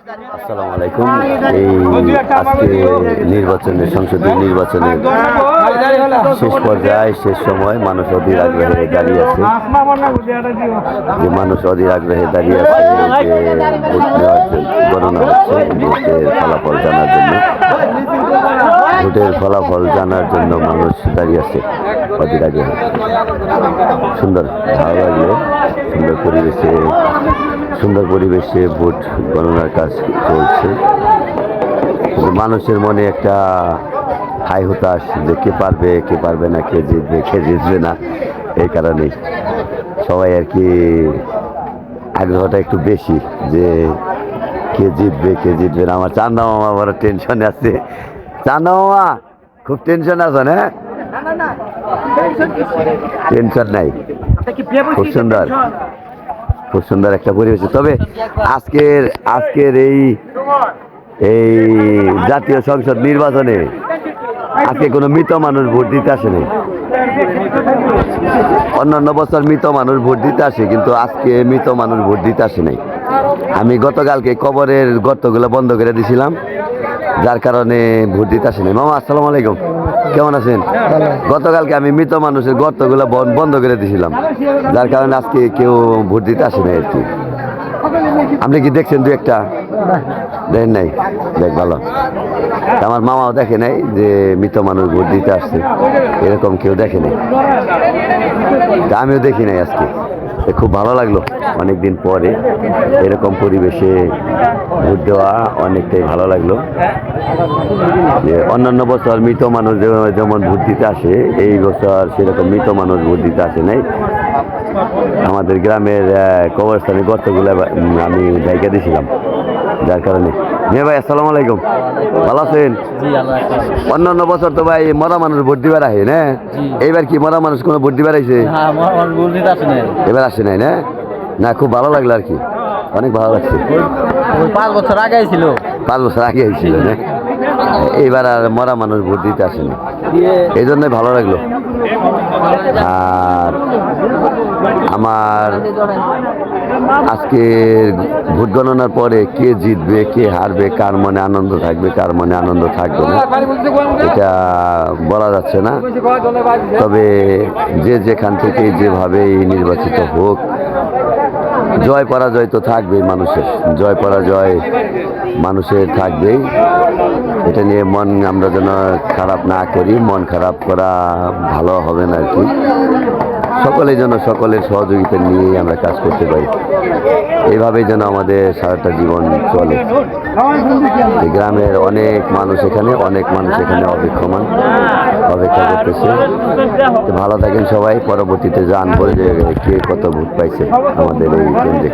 আসসালামু আলাইকুম। এই আজকে নির্বাচনের সংসদীয় নির্বাচনের শেষ পর্যায়ে শেষ সময় মানুষ অধীর আগ্রহে দাঁড়িয়ে আছে, যে মানুষ অধীর আগ্রহে দাঁড়িয়ে আছে যে ভোট নেওয়ার গণনা হচ্ছে, ভোটের ফলাফল জানার জন্য মানুষ দাঁড়িয়ে আছে অধীর আগ্রহে। সুন্দর, ভালো লাগলো। সুন্দর পরিবেশে ভোট গণনার কাজ চলছে। মানুষের মনে একটা হাই হতাশ যে কে পারবে কে পারবে না, কে জিতবে না। এই কারণেই সবাই আর কি আগ্রহটা একটু বেশি যে কে জিতবে না। আমার চান্দা মামা বড় টেনশনে আছে। চান্দা মামা খুব টেনশন আছে না? টেনশন নাই, খুব সুন্দর একটা পরিবেশ। তবে আজকের এই জাতীয় সংসদ নির্বাচনে আজকে কোনো মৃত মানুষ ভোট দিতে আসেনি। অন্যান্য বছর মৃত মানুষ ভোট দিতে আসে, কিন্তু আজকে মৃত মানুষ ভোট দিতে আসে নাই। আমি গতকালকে কবরের গর্তগুলো বন্ধ করে দিয়েছিলাম, যার কারণে ভোট দিতে আসে নাই। মামা আসসালামু আলাইকুম, কেমন আছেন? গতকালকে আমি মৃত মানুষের গর্তগুলো বন্ধ করে দিয়েছিলাম, যার কারণে আজকে কেউ ভোট দিতে আসে নাই আর কি। আপনি কি দেখছেন? দু একটা দেখেন নাই? দেখ ভালো। আমার মামাও দেখে নাই যে মৃত মানুষ ভোট দিতে আসছে, এরকম কেউ দেখে নাই। আমিও দেখি নাই আজকে। খুব ভালো লাগলো অনেকদিন পরে এরকম পরিবেশে ভোট দেওয়া, অনেকটাই ভালো লাগলো। যে অন্যান্য বছর মৃত মানুষ যেমন ভোট দিতে আসে, এই বছর সেরকম মৃত মানুষ ভোট দিতে আসে নাই। আমাদের গ্রামের কবরস্থানের গর্তগুলো আমি জায়গা দিয়েছিলাম, যার কারণে। ভাই আসসালামু আলাইকুম, ভালো আছেন? অন্যান্য বছর তো ভাই মরা মানুষ ভোট দিবার আহে না, এইবার কি মরা মানুষ কোনো ভোট দিবার আইছে? এবার আসে নাই না? না, খুব ভালো লাগলো আর কি, অনেক ভালো লাগছে। 5 বছর আগে ছিল, 5 বছর আগে হয়েছিল না? এইবার আর মরা মানুষ ভোট দিতে আসেনি, এই জন্যই ভালো লাগলো। আর আমার আজকের ভোট গণনার পরে কে জিতবে কে হারবে, কার মনে আনন্দ থাকবে কার মনে আনন্দ থাকবে না, এটা বলা যাচ্ছে না। তবে যে যেখান থেকে যেভাবেই নির্বাচিত হোক, জয় পরাজয় তো থাকবেই মানুষের, জয় পরাজয় মানুষের থাকবেই। এটা নিয়ে মন আমরা যেন খারাপ না করি, মন খারাপ করা ভালো হবে না আর কি। সকলেই যেন সকলের সহযোগিতা নিয়ে আমরা কাজ করতে পারি, এইভাবেই যেন আমাদের সারাটা জীবন চলে। গ্রামের অনেক মানুষ এখানে অপেক্ষা করতেছে। ভালো থাকেন সবাই, পরবর্তীতে জানবো যে কে কত ভোট পাইছে আমাদের এই কেন্দ্রে।